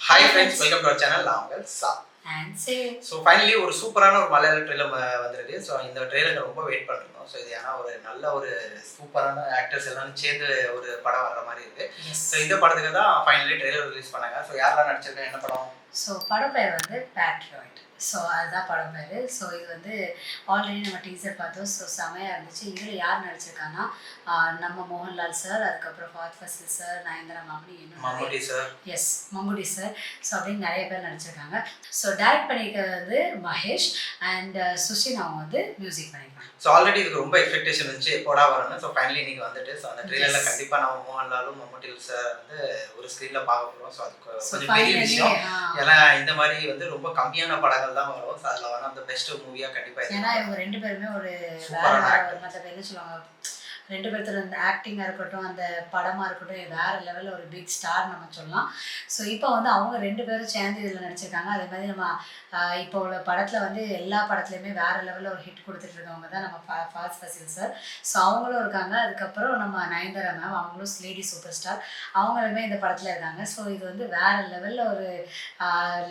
Hi friends, welcome to our channel. நான் உங்கள் சா. ஸோ ஃபைனலி ஒரு சூப்பரான ஒரு மலையாள ட்ரெயிலர் வந்திருக்கு. ஸோ இந்த ட்ரெயிலர் ரொம்ப வெயிட் பண்ணிருந்தோம். ஸோ இது ஏன்னா ஒரு நல்ல ஒரு சூப்பரான ஆக்டர்ஸ் எல்லாரும் சேர்ந்து ஒரு படம் வர்ற மாதிரி இருக்கு. ஸோ இந்த படத்துக்கு தான் ஃபைனலி ட்ரெயிலர் ரிலீஸ் பண்ணாங்க. ஸோ யாரெல்லாம் நடிச்சிருக்காங்க, என்ன படம்? ஸோ படம் பேர் வந்து பேட்ரியாட். ஸோ அதுதான் படம் பேர். ஸோ இது வந்து ஆல்ரெடி நம்ம டீசர் பார்த்தோம். ஸோ செமையாக இருந்துச்சு. இதில் யார் நடிச்சிருக்காங்கன்னா நம்ம மோகன்லால் சார், அதுக்கப்புறம் ஃபாத் ஃபசில் சார், நயன்தாரா மாமணி, மம்முட்டி சார், எஸ் மம்முட்டி சார். ஸோ அப்படின்னு நிறைய பேர் நடிச்சிருக்காங்க. ஸோ டைரக்ட் பண்ணியிருக்கிறது வந்து மகேஷ் அண்ட் சுஷின். அவங்க வந்து மியூசிக் பண்ணியிருக்காங்க. ஸோ ஆல்ரெடி இதுக்கு ரொம்ப எக்ஸ்பெக்டேஷன் இருந்துச்சு எப்போடா வரணும். ஸோ ஃபைனலி இன்னைக்கு வந்துட்டு ஸோ அந்த ட்ரெயிலரில் கண்டிப்பாக நம்ம மோகன்லாலும் மம்முட்டி சார் வந்து ஒரு ஸ்க்ரீனில் பார்க்க போகிறோம். ஸோ அதுக்கு கொஞ்சம் பெரிய விஷயம். ஏன்னா இந்த மாதிரி வந்து ரொம்ப கம்மியான படங்கள் தான் வரும். ஸோ அதில் வந்து அந்த பெஸ்ட் மூவியாக கண்டிப்பாக. ஏன்னா இவங்க ரெண்டு பேருமே ஒரு மற்ற பேர் என்ன சொல்லுவாங்க, ரெண்டு பேர்த்துல இந்த ஆக்டிங்காக இருக்கட்டும், அந்த படமாக இருக்கட்டும், வேறு லெவலில் ஒரு பிக் ஸ்டார் நம்ம சொல்லலாம். ஸோ இப்போ வந்து அவங்க ரெண்டு பேரும் சேர்ந்து இதில் நடிச்சிருக்காங்க. அதே மாதிரி நம்ம இப்போ உள்ள படத்தில் வந்து எல்லா படத்துலையுமே வேறு லெவலில் ஒரு ஹிட் கொடுத்துட்ருக்கவங்க தான் நம்ம ஃபாத் ஃபசில் சார். ஸோ அவங்களும் இருக்காங்க. அதுக்கப்புறம் நம்ம நயன்தாரா மேம், அவங்களும் லேடி சூப்பர் ஸ்டார், அவங்களுமே இந்த படத்தில் இருக்காங்க. ஸோ இது வந்து வேறு லெவலில் ஒரு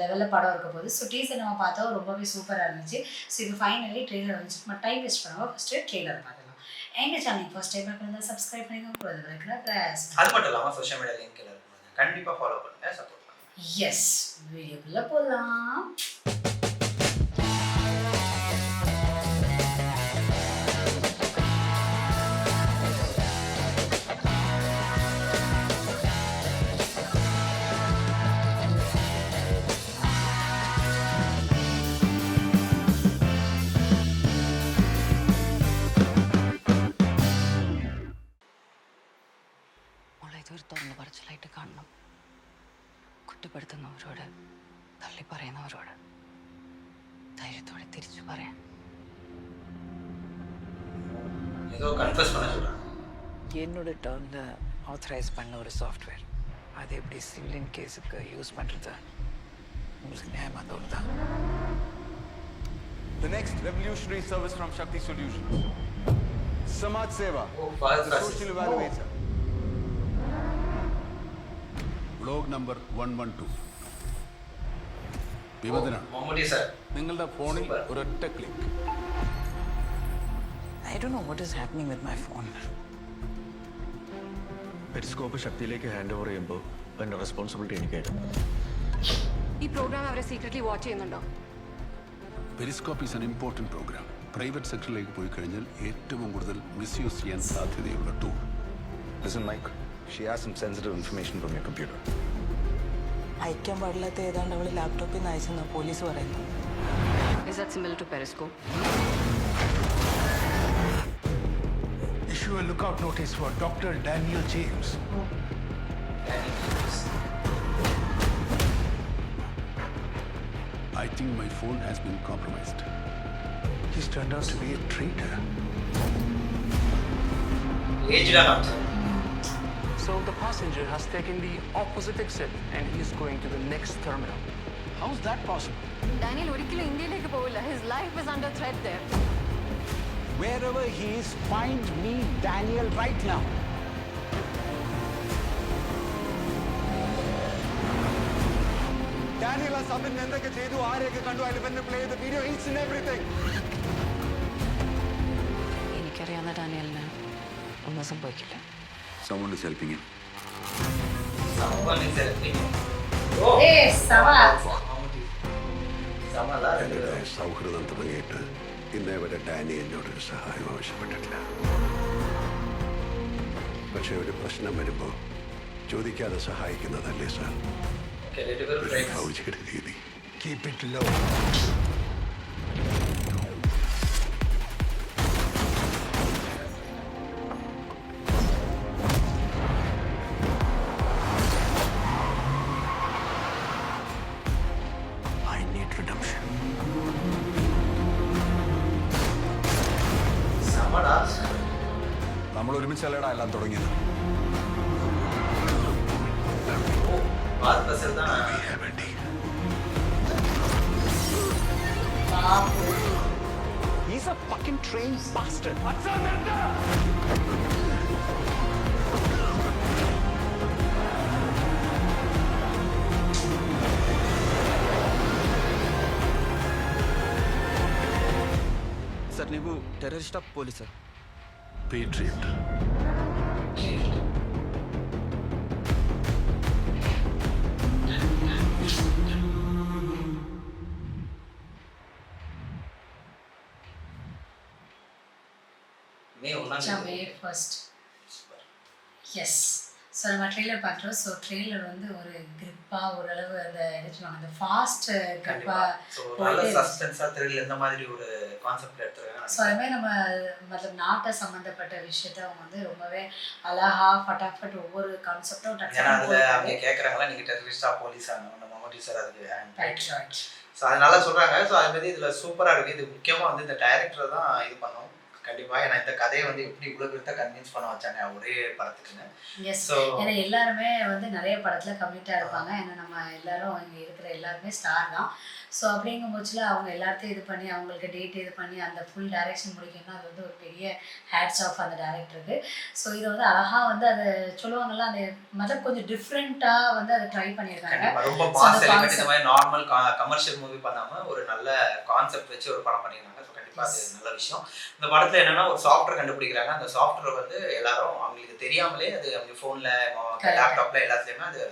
லெவலில் படம் இருக்க போகுது. ஸோ டீசர் நம்ம பார்த்தோம், ரொம்பவே சூப்பராக இருந்துச்சு. ஸோ இது ஃபைனலி ட்ரெய்லர் வந்துச்சு. நம்ம டைம் வேஸ்ட் பண்ணுவோம், ஃபஸ்ட்டு ட்ரெய்லர் பார்க்கலாம். எங்கள் சேனல் ஃபர்ஸ்ட் டைம் பார்க்குறது சப்ஸ்கிரைப் பண்ணிக்கோங்க. கூட இருக்கிற ப்ரெஸ் அது மட்டும் இல்லாமல் சோஷியல் மீடியா லிங்க் இருக்குது, கண்டிப்பாக ஃபாலோ பண்ணுங்கள், சப்போர்ட் பண்ணுங்கள். எஸ், வீடியோக்குள்ளே போகலாம். ഇതൊരു തുറന്നു പറച്ചിലായിട്ട് കാണണം. കുറ്റപ്പെടുത്തുന്നവരോട്, തള്ളി പറയുന്നവരോട് ധൈര്യത്തോടെ തിരിച്ചു പറയാൻ. என்னோட டேர்ம்ல ஆத்தரைஸ் பண்ண ஒரு சாஃப்ட்வேர், அது எப்படி சிவிலியன் கேஸுக்கு யூஸ் பண்ணுறது உங்களுக்கு நியாயமாக தோணுதா? The next revolutionary service from Shakti Solutions. Samaj Seva, the social evaluator. Blog number 112 വിവദനാണ്. മമ്മൂട്ടി സാർ, നിങ്ങളുടെ ഫോണിൽ ഒരൊറ്റ click. I don't know what is happening with my phone. Periscope ശക്തിയിലേക്ക് ഹാൻഡ് ഓവർ ചെയ്യുമ്പോൾ അതിൻ്റെ റെസ്പോൺസിബിലിറ്റി എനിക്കായിരുന്നു. ഈ പ്രോഗ്രാം അവരെ സീക്രട്ട്ലി വാച്ച് ചെയ്യുന്നുണ്ടോ? Periscope is an important program. Private സെക്ടറിലേക്ക് പോയി കഴിഞ്ഞാൽ ഏറ്റവും കൂടുതൽ മിസ്യൂസ് ചെയ്യാൻ സാധ്യതയുള്ള tool. Listen, Mike, she has some sensitive information from your computer. അയക്കാൻ പാടില്ലാത്ത ഏതാണ്ട് അവൾ ലാപ്ടോപ്പിൽ നിന്ന് അയച്ചെന്ന് പോലീസ് പറയുന്നു. Is that similar to Periscope? Issue a lookout notice for Dr. Daniel James. I think my phone has been compromised. He's turned out to be a traitor. ஏஜ்டா not. So the passenger has taken the opposite exit and he is going to the next terminal. How is that possible? Daniel ഒരിക്കലും ഇന്ത്യയിലേക്ക് പോവില്ല. His life is under threat there. Wherever he is, find me Daniel right now. Daniel has something എന്തൊക്കെ ചെയ്തു, ആരെയൊക്കെ കണ്ടു, അതിൽ പിന്നെ play the video, each and everything. എനിക്കറിയാവുന്ന ഡാനിയലിന് ഒന്നും സംഭവിക്കില്ല. Someone is helping him. Someone is helping. എൻ്റെ സൗഹൃദം തുടങ്ങിയിട്ട് ഇന്നേ വരെ ഡാനി എന്നോടൊരു സഹായം ആവശ്യപ്പെട്ടിട്ടില്ല. പക്ഷെ ഒരു പ്രശ്നം വരുമ്പോൾ ചോദിക്കാതെ സഹായിക്കുന്നതല്ലേ സാർ ഭൗതികയുടെ രീതി. Keep it low. I need redemption. നമ്മൾ ഒരുമിച്ചല്ലടാ എല്ലാം തുടങ്ങിയത്. ஃபாத் ஃபசில் தான். We have a deal. He's a fucking trained bastard. ಟೆರರಿಸ್ಟಾ ಪೊಲೀಸಾ? Patriot. May 1 May 1st. Yes. So நம்ம ட்ரெய்லர் பார்க்குறோம். ஸோ ட்ரெய்லர் வந்து ஒரு கிரிப்பாக ஓரளவு அந்த என்ன சொல்லுவாங்க அந்த ஃபாஸ்ட் கிரிப்பாக ஸோ நல்ல சஸ்பென்ஸாக த்ரில் இந்த மாதிரி ஒரு கான்செப்ட் எடுத்துருக்காங்க. ஸோ அதுமாதிரி நம்ம மற்ற நாட்டை சம்மந்தப்பட்ட விஷயத்த அவங்க வந்து ரொம்பவே அழகா ஃபட்டாஃபட் ஒவ்வொரு கான்செப்டும் ஏன்னா அதில் அவங்க கேட்குறாங்களா நீங்கள் டெரரிஸ்டா போலீஸா நம்ம மம்முட்டி சார் அதுக்கு ஸோ அதனால சொல்கிறாங்க. ஸோ அதை பற்றி இதில் சூப்பராக இருக்குது. இது முக்கியமாக வந்து இந்த டைரக்டர் தான் இது பண்ணோம் கண்டிப்பாக. ஏன்னா இந்த கதையை வந்து எப்படி இவ்வளோ பேர்த்த கன்வின்ஸ் பண்ண வச்சாங்க ஒரே படத்துக்குன்னு. எஸ். ஏன்னா எல்லாருமே வந்து நிறைய படத்தில் கமிட்டாக இருப்பாங்க. ஏன்னா நம்ம எல்லாரும் இங்கே இருக்கிற எல்லாருமே ஸ்டார் தான். ஸோ அப்படிங்கும் போச்சில் அவங்க எல்லாத்தையும் இது பண்ணி அவங்களுக்கு டேட் இது பண்ணி அந்த ஃபுல் டைரக்ஷன் முடிக்கணும்னா அது வந்து ஒரு பெரிய ஹேட்ஸ் ஆஃப் அந்த டேரக்டருக்கு. ஸோ இதை வந்து அழகாக வந்து அதை சொல்லுவாங்கல்ல அந்த மதம் கொஞ்சம் டிஃப்ரெண்ட்டாக வந்து அதை ட்ரை பண்ணியிருக்காங்க. ரொம்ப பாஸ் எலிமெண்ட் இந்த மாதிரி நார்மல் கமர்ஷியல் மூவி பண்ணாமல் ஒரு நல்ல கான்செப்ட் வச்சு ஒரு படம் பண்ணியிருக்காங்க. ஸோ கண்டிப்பாக அது நல்ல விஷயம். இந்த படத்தில் என்னன்னா ஒரு சாஃப்ட்வேர் கண்டுபிடிக்கிறாங்க. அந்த சாஃப்ட்வேர் வந்து எல்லாரும் அவங்களுக்கு தெரியாமலே அது அவங்க ஃபோனில் லேப்டாப்ல எல்லாத்துலேயுமே அது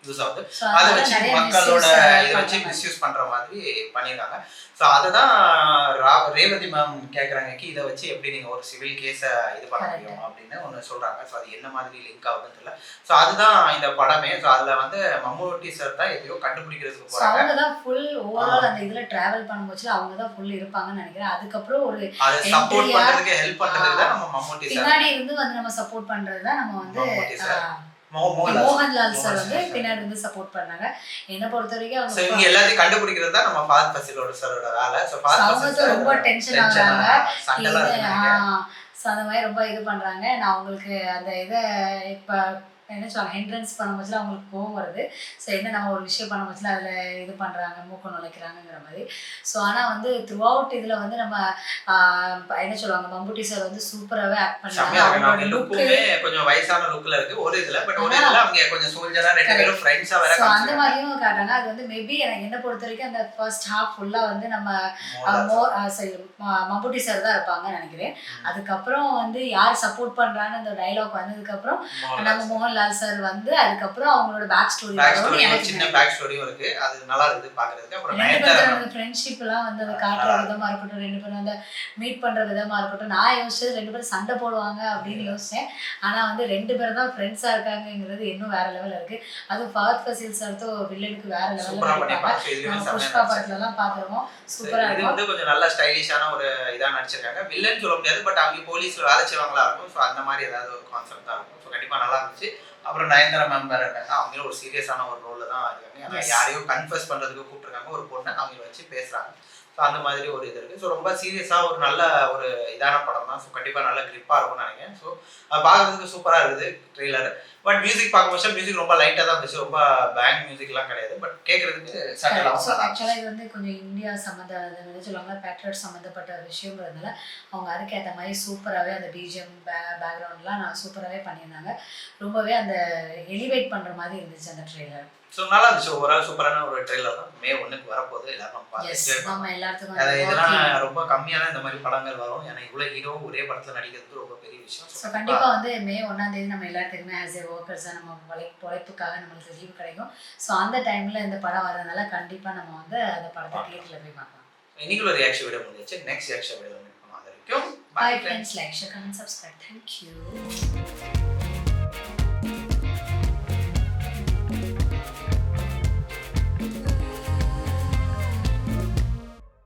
யூஸ் ஆகுது. அதை வச்சு மக்களோட இதை வச்சு மிஸ்யூஸ் பண்ற மாதிரி பண்ணியிருக்காங்க. ஸோ அதை தான் ரேவதி மேம் கேட்குறாங்க இதை வச்சு எப்படி நீங்கள் ஒரு சிவில் கேஸை இது பண்ண முடியும் அப்படின்னு ஒன்று சொல்கிறாங்க. ஸோ அது என்ன மாதிரி லிங்க் ஆகுதுன்னு தெரியல. ஸோ அதுதான் இந்த படமே. ஸோ அதில் வந்து மம்முட்டி சார் தான் எதையோ கண்டுபிடிக்கிறதுக்கு போகிறாங்க. அவங்க தான் ஃபுல் ஓவரால் அந்த இதில் ட்ராவல் பண்ணும்போது அவங்க தான் ஃபுல் இருப்பாங்கன்னு நினைக்கிறேன். அதுக்கப்புறம் ஒரு அதை சப்போர்ட் பண்ணுறதுக்கு ஹெல்ப் பண்ணுறதுக்கு தான் நம்ம மம்முட்டி சார் பின்னாடி இருந்து வந்து நம்ம சப்போர்ட் பண்ணுறது தான் நம்ம வந்து மோகன்லால் சார் வந்து பின்னாடி இருந்து சப்போர்ட் பண்ணாங்க. என்ன பொறுத்த வரைக்கும் அவங்க எல்லாத்தையும் கண்டுபிடிக்கிறது தான் நம்ம ஃபாத் ஃபசிலோட சாரோட வேலை. ஸோ ஃபாத் ஃபசில் ரொம்ப டென்ஷன் ஆகுறாங்க. ஸோ அந்த மாதிரி ரொம்ப இது பண்ணுறாங்க. நான் அவங்களுக்கு அந்த இதை இப்போ என்ன சொல்லுவாங்க ஹிண்ட்ரன்ஸ் பண்ணும்போது அவங்களுக்கு கோவம் வருது. ஸோ என்ன நம்ம ஒரு விஷயம் பண்ணும்போது அதில் இது பண்ணுறாங்க மூக்கம் நுழைக்கிறாங்கிற மாதிரி. ஸோ ஆனால் வந்து த்ரூ அவுட் இதில் வந்து நம்ம என்ன சொல்லுவாங்க மம்முட்டி சார் வந்து சூப்பராகவே ஆக்ட் பண்ணாங்க. கொஞ்சம் வயசான லுக்கில் இருக்குது ஒரு இதில். பட் ஒரு இதில் அவங்க கொஞ்சம் சோல்ஜராக ரெண்டு பேரும் ஃப்ரெண்ட்ஸாக வேற. ஸோ அந்த மாதிரியும் காட்டுறாங்க. அது வந்து மேபி எனக்கு என்ன பொறுத்த வரைக்கும் அந்த ஃபர்ஸ்ட் ஹாஃப் ஃபுல்லாக வந்து நம்ம மம்முட்டி சார் தான் இருப்பாங்கன்னு நினைக்கிறேன். அதுக்கப்புறம் வந்து யார் சப்போர்ட் பண்ணுறான்னு அந்த டைலாக் வந்ததுக்கப்புறம் நம்ம மோகன்லால் சார் வந்து அதுக்கப்புறம் அவங்களோட பேக் ஸ்டோரி சின்ன பேக் ஸ்டோரியும் இருக்கு. அது நல்லா இருக்குது பார்க்கிறதுக்கு. அப்புறம் ரெண்டு ஃப்ரெண்ட்ஷிப் எல்லாம் வந்து அதை காட்டுற விதமா இருக்கட்டும், ரெண்டு பேரும் அந்த மீட் பண்ற விதமா இருக்கட்டும். நான் யோசிச்சது ரெண்டு பேரும் சண்டை போடுவாங்க அப்படின்னு யோசிச்சேன். ஆனா வந்து ரெண்டு பேரும் தான் ஃப்ரெண்ட்ஸா இருக்காங்கிறது இன்னும் வேற லெவல்ல இருக்கு. அது ஃபஹத் ஃபசில் சார் தான் வில்லனுக்கு வேற லெவல்ல இருக்காங்க. புஷ்பா படத்துல எல்லாம் பாத்துருவோம். சூப்பரா இருக்கு. இது வந்து கொஞ்சம் நல்ல ஸ்டைலிஷான ஒரு இதா நடிச்சிருக்காங்க. வில்லன் சொல்ல முடியாது, பட் அவங்க போலீஸ்ல வேலை செய்வாங்களா இருக்கும். ஸோ அந்த மாதிரி ஏதாவது ஒரு கான்செப்ட் தான் இருக்கும். ஸோ கண்டிப்பா நல்லா இருந்துச்சு. அப்புறம் நயன்தாரா மேம் வேற இருக்காங்க. அவங்களும் ஒரு சீரியஸான ஒரு ரோல்ல தான் இருக்காங்க. யாரையோ கன்ஃபஸ் பண்றதுக்கு கூப்பிட்டுருக்காங்க ஒரு பொண்ணை, அவங்க வச்சு பேசுறாங்க. ஸோ அந்த மாதிரி ஒரு இது இருக்குது. ஸோ ரொம்ப சீரியஸாக ஒரு நல்ல ஒரு இதான படம் தான். ஸோ கண்டிப்பாக நல்லா கிரிப்பாக இருக்கும்னு நினைக்கிறேன். ஸோ அது பார்க்குறதுக்கு சூப்பராக இருக்குது ட்ரெய்லர். பட் மியூசிக் பார்க்கும்போது மியூசிக் ரொம்ப லைட்டாக தான் இருந்துச்சு. ரொம்ப பேங்க் மியூசிக்லாம் கிடையாது. பட் கேட்குறதுக்கு ஸோ ஆக்சுவலாக இது வந்து கொஞ்சம் இந்தியா சம்மந்த சொல்லுவாங்க பேட்ரியட் சம்மந்தப்பட்ட விஷயங்கிறதுனால அவங்க அதுக்கேற்ற மாதிரி சூப்பராகவே அந்த பிஜிஎம் பேக்ரவுண்ட்லாம் நான் சூப்பராகவே பண்ணியிருந்தாங்க. ரொம்பவே அந்த எலிவேட் பண்ணுற மாதிரி இருந்துச்சு அந்த ட்ரெய்லர். ஸோ நல்லா இருந்துச்சு. ஓவரால் சூப்பரான ஒரு ட்ரெய்லர் தான். May 1 வரப்போகுது. எல்லாரும் எல்லாத்துக்கும் இதெல்லாம் ரொம்ப கம்மியான இந்த மாதிரி படங்கள் வரும். ஏன்னா இவ்வளோ ஹீரோ ஒரே படத்தில் நடிக்கிறது ரொம்ப பெரிய விஷயம். ஸோ கண்டிப்பாக வந்து May 1 நம்ம எல்லாத்துக்குமே ஆஸ் ஏ ஒர்க்கர்ஸாக நம்ம உழைப்புக்காக நம்மளுக்கு லீவ் கிடைக்கும். ஸோ அந்த டைமில் இந்த படம் வரதுனால கண்டிப்பாக நம்ம வந்து அந்த படத்தை தியேட்டரில் போய் பார்க்கலாம். இன்னைக்கு ஒரு ரியாக்ஷன் வீடியோ முடிஞ்சிச்சு. நெக்ஸ்ட் ரியாக்ஷன் வீடியோ மீட் பண்ணலாம். அது வரைக்கும் bye friends. Like share comment subscribe. Thank you.